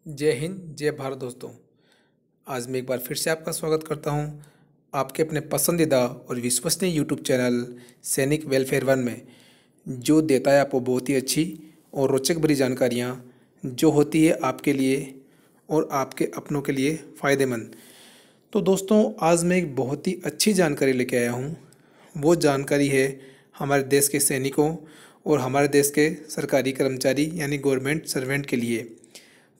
जय हिंद जय भारत दोस्तों। आज मैं एक बार फिर से आपका स्वागत करता हूं आपके अपने पसंदीदा और विश्वसनीय यूट्यूब चैनल सैनिक वेलफेयर वन में, जो देता है आपको बहुत ही अच्छी और रोचक भरी जानकारियां जो होती है आपके लिए और आपके अपनों के लिए फ़ायदेमंद। तो दोस्तों, आज मैं एक बहुत ही अच्छी जानकारी लेके आया हूं। वो जानकारी है हमारे देश के सैनिकों और हमारे देश के सरकारी कर्मचारी यानी गवर्नमेंट सर्वेंट के लिए।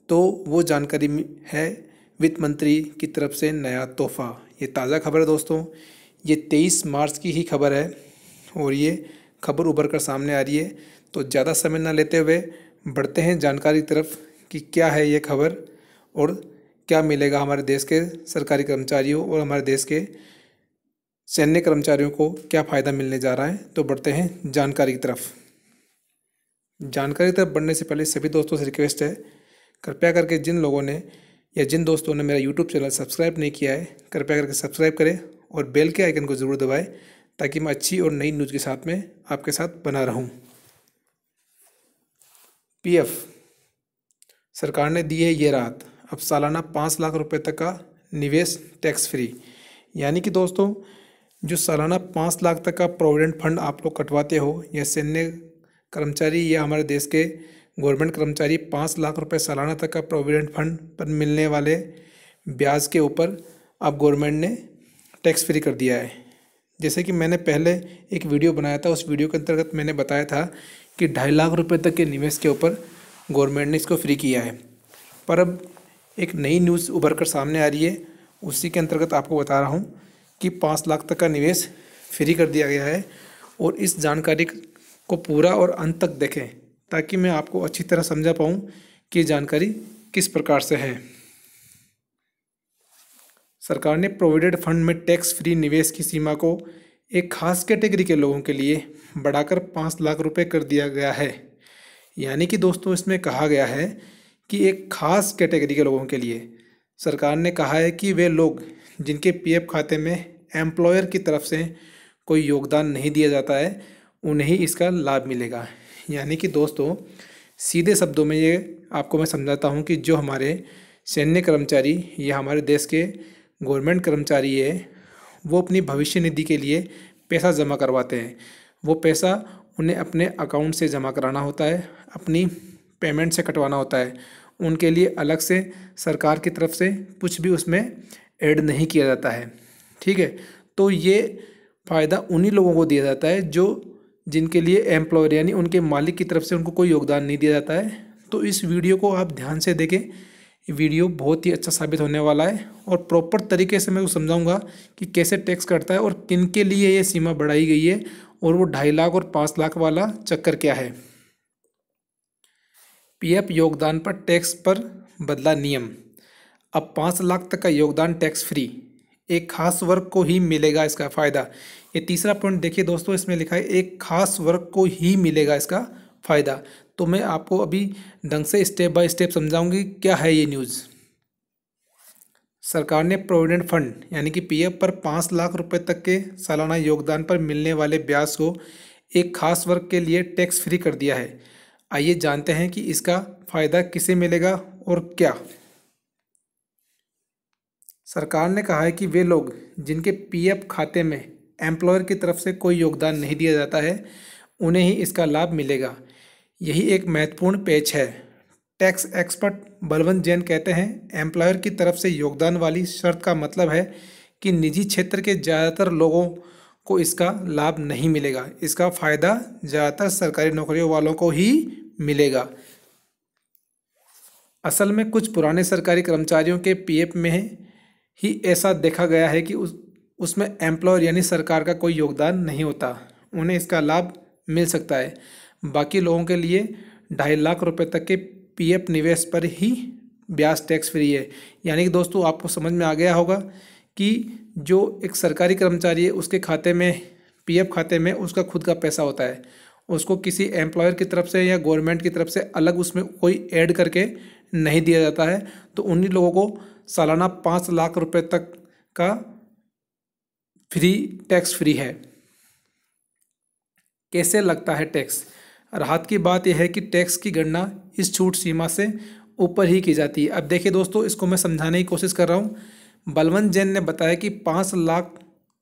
तो वो जानकारी है वित्त मंत्री की तरफ से नया तोहफा। ये ताज़ा खबर है दोस्तों, ये 23 मार्च की ही खबर है और ये खबर उभर कर सामने आ रही है। तो ज़्यादा समय ना लेते हुए बढ़ते हैं जानकारी की तरफ कि क्या है ये खबर और क्या मिलेगा हमारे देश के सरकारी कर्मचारियों और हमारे देश के सैन्य कर्मचारियों को क्या फ़ायदा मिलने जा रहा है। तो बढ़ते हैं जानकारी की तरफ। जानकारी की तरफ बढ़ने से पहले सभी दोस्तों से रिक्वेस्ट है, कृपया करके जिन लोगों ने या जिन दोस्तों ने मेरा यूट्यूब चैनल सब्सक्राइब नहीं किया है, कृपया करके सब्सक्राइब करें और बेल के आइकन को ज़रूर दबाएं, ताकि मैं अच्छी और नई न्यूज़ के साथ में आपके साथ बना रहूं। पीएफ सरकार ने दी है ये राहत, अब सालाना 5 लाख रुपए तक का निवेश टैक्स फ्री। यानी कि दोस्तों, जो सालाना 5 लाख तक का प्रोविडेंट फंड आप लोग कटवाते हो, या सैन्य कर्मचारी या हमारे देश के गवर्नमेंट कर्मचारी 5 लाख रुपए सालाना तक का प्रोविडेंट फंड पर मिलने वाले ब्याज के ऊपर अब गवर्नमेंट ने टैक्स फ्री कर दिया है। जैसे कि मैंने पहले एक वीडियो बनाया था, उस वीडियो के अंतर्गत मैंने बताया था कि 2.5 लाख रुपए तक के निवेश के ऊपर गवर्नमेंट ने इसको फ्री किया है। पर अब एक नई न्यूज़ उभर कर सामने आ रही है, उसी के अंतर्गत आपको बता रहा हूँ कि 5 लाख तक का निवेश फ्री कर दिया गया है। और इस जानकारी को पूरा और अंत तक देखें, ताकि मैं आपको अच्छी तरह समझा पाऊँ कि जानकारी किस प्रकार से है। सरकार ने प्रोविडेंट फंड में टैक्स फ्री निवेश की सीमा को एक खास कैटेगरी के लोगों के लिए बढ़ाकर 5 लाख रुपए कर दिया गया है। यानी कि दोस्तों, इसमें कहा गया है कि एक खास कैटेगरी के लोगों के लिए सरकार ने कहा है कि वे लोग जिनके पीएफ खाते में एम्प्लॉयर की तरफ से कोई योगदान नहीं दिया जाता है, उन्हें ही इसका लाभ मिलेगा। यानी कि दोस्तों, सीधे शब्दों में ये आपको मैं समझाता हूँ कि जो हमारे सैन्य कर्मचारी या हमारे देश के गवर्नमेंट कर्मचारी है, वो अपनी भविष्य निधि के लिए पैसा जमा करवाते हैं। वो पैसा उन्हें अपने अकाउंट से जमा कराना होता है, अपनी पेमेंट से कटवाना होता है। उनके लिए अलग से सरकार की तरफ से कुछ भी उसमें ऐड नहीं किया जाता है। ठीक है, तो ये फ़ायदा उन्हीं लोगों को दिया जाता है जो जिनके लिए एम्प्लॉयर यानी उनके मालिक की तरफ से उनको कोई योगदान नहीं दिया जाता है। तो इस वीडियो को आप ध्यान से देखें, ये वीडियो बहुत ही अच्छा साबित होने वाला है और प्रॉपर तरीके से मैं समझाऊंगा कि कैसे टैक्स कटता है और किन के लिए ये सीमा बढ़ाई गई है, और वो 2.5 लाख और 5 लाख वाला चक्कर क्या है। पीएफ योगदान पर टैक्स पर बदला नियम। अब 5 लाख तक का योगदान टैक्स फ्री, एक खास वर्ग को ही मिलेगा इसका फ़ायदा। ये तीसरा पॉइंट देखिए दोस्तों, इसमें लिखा है एक खास वर्ग को ही मिलेगा इसका फ़ायदा। तो मैं आपको अभी ढंग से स्टेप बाय स्टेप समझाऊंगी क्या है ये न्यूज़। सरकार ने प्रोविडेंट फंड यानी कि पीएफ पर 5 लाख रुपए तक के सालाना योगदान पर मिलने वाले ब्याज को एक खास वर्ग के लिए टैक्स फ्री कर दिया है। आइए जानते हैं कि इसका फ़ायदा किसे मिलेगा और क्या। सरकार ने कहा है कि वे लोग जिनके पीएफ खाते में एम्प्लॉयर की तरफ से कोई योगदान नहीं दिया जाता है, उन्हें ही इसका लाभ मिलेगा। यही एक महत्वपूर्ण पेच है। टैक्स एक्सपर्ट बलवंत जैन कहते हैं, एम्प्लॉयर की तरफ से योगदान वाली शर्त का मतलब है कि निजी क्षेत्र के ज़्यादातर लोगों को इसका लाभ नहीं मिलेगा। इसका फ़ायदा ज़्यादातर सरकारी नौकरियों वालों को ही मिलेगा। असल में कुछ पुराने सरकारी कर्मचारियों के पीएफ में ही ऐसा देखा गया है कि उसमें एम्प्लॉयर यानी सरकार का कोई योगदान नहीं होता, उन्हें इसका लाभ मिल सकता है। बाकी लोगों के लिए 2.5 लाख रुपए तक के पीएफ निवेश पर ही ब्याज टैक्स फ्री है। यानी कि दोस्तों, आपको समझ में आ गया होगा कि जो एक सरकारी कर्मचारी है, उसके खाते में पीएफ खाते में उसका खुद का पैसा होता है, उसको किसी एम्प्लॉयर की तरफ से या गवर्नमेंट की तरफ से अलग उसमें कोई ऐड करके नहीं दिया जाता है। तो उन्हीं लोगों को सालाना 5 लाख रुपए तक का फ्री टैक्स फ्री है। कैसे लगता है टैक्स? राहत की बात यह है कि टैक्स की गणना इस छूट सीमा से ऊपर ही की जाती है। अब देखिए दोस्तों, इसको मैं समझाने की कोशिश कर रहा हूँ। बलवंत जैन ने बताया कि 5 लाख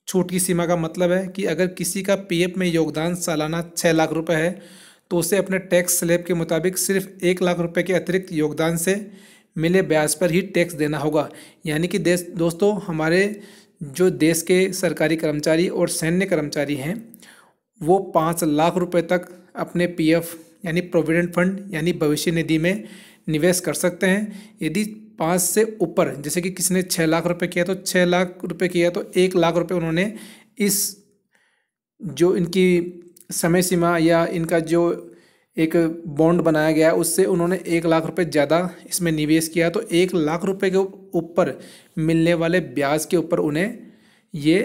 छूट की सीमा का मतलब है कि अगर किसी का पीएफ में योगदान सालाना 6 लाख रुपए है तो उसे अपने टैक्स स्लैब के मुताबिक सिर्फ 1 लाख रुपए के अतिरिक्त योगदान से मिले ब्याज पर ही टैक्स देना होगा। यानी कि दोस्तों, हमारे जो देश के सरकारी कर्मचारी और सैन्य कर्मचारी हैं वो 5 लाख रुपए तक अपने पीएफ यानी प्रोविडेंट फंड यानी भविष्य निधि में निवेश कर सकते हैं। यदि 5 से ऊपर, जैसे कि किसी ने 6 लाख रुपए किया तो 6 लाख रुपए किया तो 1 लाख रुपए उन्होंने इस जो इनकी समय सीमा या इनका जो एक बॉन्ड बनाया गया उससे उन्होंने 1 लाख रुपए ज़्यादा इसमें निवेश किया तो 1 लाख रुपए के ऊपर मिलने वाले ब्याज के ऊपर उन्हें ये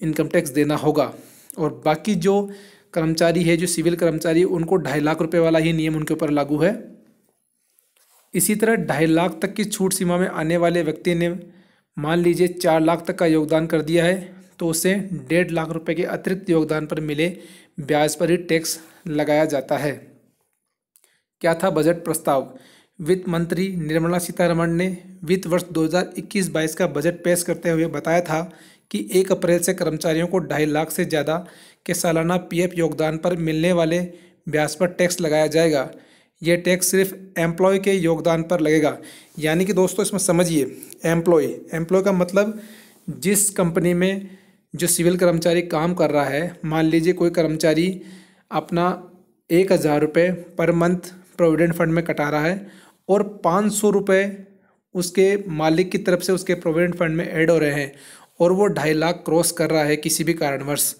इनकम टैक्स देना होगा। और बाकी जो कर्मचारी है, जो सिविल कर्मचारी, उनको 2.5 लाख रुपए वाला ही नियम उनके ऊपर लागू है। इसी तरह 2.5 लाख तक की छूट सीमा में आने वाले व्यक्ति ने मान लीजिए 4 लाख तक का योगदान कर दिया है तो उसे 1.5 लाख रुपए के अतिरिक्त योगदान पर मिले ब्याज पर ही टैक्स लगाया जाता है। क्या था बजट प्रस्ताव? वित्त मंत्री निर्मला सीतारमण ने वित्त वर्ष 2021-22 का बजट पेश करते हुए बताया था कि 1 अप्रैल से कर्मचारियों को 2.5 लाख से ज़्यादा के सालाना पीएफ योगदान पर मिलने वाले ब्याज पर टैक्स लगाया जाएगा। यह टैक्स सिर्फ एम्प्लॉय के योगदान पर लगेगा। यानी कि दोस्तों, इसमें समझिए, एम्प्लॉय का मतलब जिस कंपनी में जो सिविल कर्मचारी काम कर रहा है, मान लीजिए कोई कर्मचारी अपना 1,000 रुपये पर मंथ प्रोविडेंट फंड में कटा रहा है और 500 रुपये उसके मालिक की तरफ से उसके प्रोविडेंट फंड में ऐड हो रहे हैं और वो 2.5 लाख क्रॉस कर रहा है किसी भी कारणवश,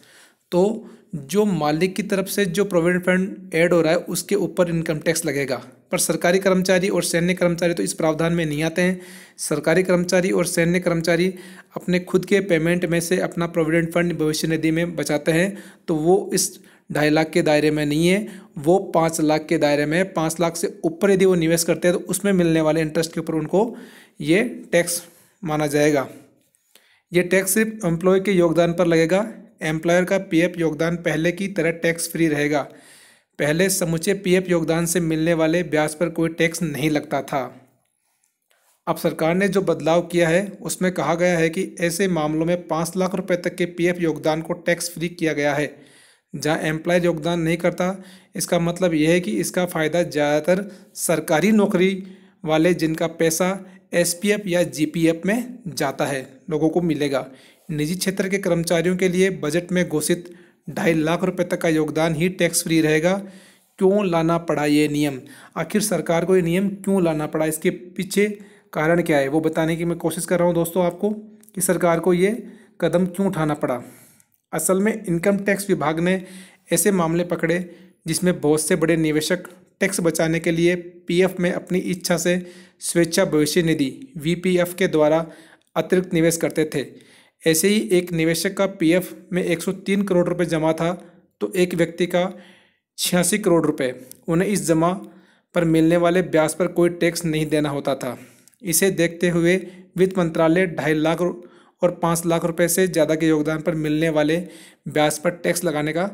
तो जो मालिक की तरफ से जो प्रोविडेंट फंड ऐड हो रहा है उसके ऊपर इनकम टैक्स लगेगा। पर सरकारी कर्मचारी और सैन्य कर्मचारी तो इस प्रावधान में नहीं आते हैं। सरकारी कर्मचारी और सैन्य कर्मचारी अपने खुद के पेमेंट में से अपना प्रोविडेंट फंड भविष्य निधि में बचाते हैं, तो वो इस 2.5 लाख के दायरे में नहीं है, वो 5 लाख के दायरे में है। 5 लाख से ऊपर यदि वो निवेश करते हैं तो उसमें मिलने वाले इंटरेस्ट के ऊपर उनको ये टैक्स माना जाएगा। ये टैक्स सिर्फ एम्प्लॉय के योगदान पर लगेगा। एम्प्लॉयर का पीएफ योगदान पहले की तरह टैक्स फ्री रहेगा। पहले समूचे पीएफ योगदान से मिलने वाले ब्याज पर कोई टैक्स नहीं लगता था। अब सरकार ने जो बदलाव किया है उसमें कहा गया है कि ऐसे मामलों में 5 लाख रुपए तक के पीएफ योगदान को टैक्स फ्री किया गया है। जहां एम्प्लॉय योगदान नहीं करता, इसका मतलब यह है कि इसका फ़ायदा ज़्यादातर सरकारी नौकरी वाले जिनका पैसा एसपीएफ या जीपीएफ में जाता है लोगों को मिलेगा। निजी क्षेत्र के कर्मचारियों के लिए बजट में घोषित 2.5 लाख रुपए तक का योगदान ही टैक्स फ्री रहेगा। क्यों लाना पड़ा ये नियम? आखिर सरकार को ये नियम क्यों लाना पड़ा, इसके पीछे कारण क्या है, वो बताने की मैं कोशिश कर रहा हूँ दोस्तों आपको कि सरकार को ये कदम क्यों उठाना पड़ा। असल में इनकम टैक्स विभाग ने ऐसे मामले पकड़े जिसमें बहुत से बड़े निवेशक टैक्स बचाने के लिए पीएफ में अपनी इच्छा से स्वेच्छा भविष्य निधि वीपीएफ के द्वारा अतिरिक्त निवेश करते थे। ऐसे ही एक निवेशक का पीएफ में 103 करोड़ रुपए जमा था तो एक व्यक्ति का 86 करोड़ रुपए, उन्हें इस जमा पर मिलने वाले ब्याज पर कोई टैक्स नहीं देना होता था। इसे देखते हुए वित्त मंत्रालय 2.5 लाख और 5 लाख रुपए से ज़्यादा के योगदान पर मिलने वाले ब्याज पर टैक्स लगाने का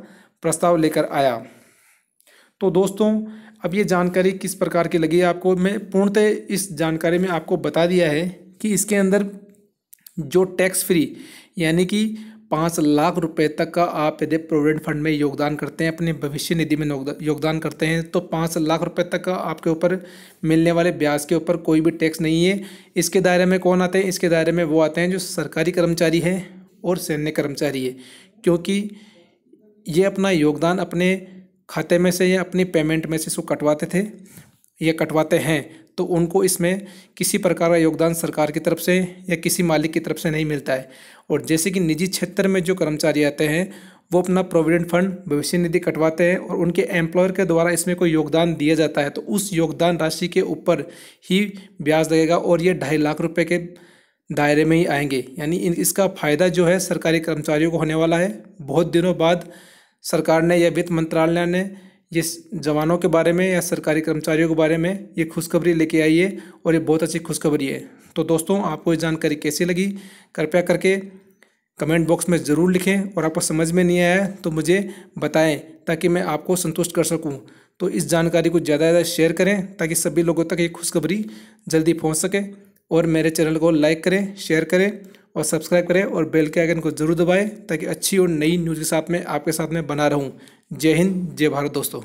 प्रस्ताव लेकर आया। तो दोस्तों, अब ये जानकारी किस प्रकार की लगी आपको, मैं पूर्णतः इस जानकारी में आपको बता दिया है कि इसके अंदर जो टैक्स फ्री यानी कि 5 लाख रुपए तक का आप यदि प्रोविडेंट फंड में योगदान करते हैं, अपने भविष्य निधि में योगदान करते हैं, तो 5 लाख रुपए तक का आपके ऊपर मिलने वाले ब्याज के ऊपर कोई भी टैक्स नहीं है। इसके दायरे में कौन आते हैं? इसके दायरे में वो आते हैं जो सरकारी कर्मचारी हैं और सैन्य कर्मचारी है, क्योंकि ये अपना योगदान अपने खाते में से या अपनी पेमेंट में से इसको कटवाते थे या कटवाते हैं, तो उनको इसमें किसी प्रकार का योगदान सरकार की तरफ से या किसी मालिक की तरफ से नहीं मिलता है। और जैसे कि निजी क्षेत्र में जो कर्मचारी आते हैं वो अपना प्रोविडेंट फंड भविष्य निधि कटवाते हैं और उनके एम्प्लॉयर के द्वारा इसमें कोई योगदान दिया जाता है तो उस योगदान राशि के ऊपर ही ब्याज लगेगा और ये 2.5 लाख रुपए के दायरे में ही आएंगे। यानी इसका फ़ायदा जो है सरकारी कर्मचारियों को होने वाला है। बहुत दिनों बाद सरकार ने या वित्त मंत्रालय ने ये जवानों के बारे में या सरकारी कर्मचारियों के बारे में ये खुशखबरी लेके आई है और ये बहुत अच्छी खुशखबरी है। तो दोस्तों, आपको ये जानकारी कैसी लगी कृपया करके कमेंट बॉक्स में ज़रूर लिखें और आपको समझ में नहीं आया तो मुझे बताएं ताकि मैं आपको संतुष्ट कर सकूं। तो इस जानकारी को ज़्यादा से ज़्यादा शेयर करें ताकि सभी लोगों तक ये खुशखबरी जल्दी पहुंच सके। और मेरे चैनल को लाइक करें, शेयर करें और सब्सक्राइब करें और बेल के आइकन को ज़रूर दबाएं ताकि अच्छी और नई न्यूज़ के साथ में आपके साथ में बना रहूं। जय हिंद, जय भारत दोस्तों।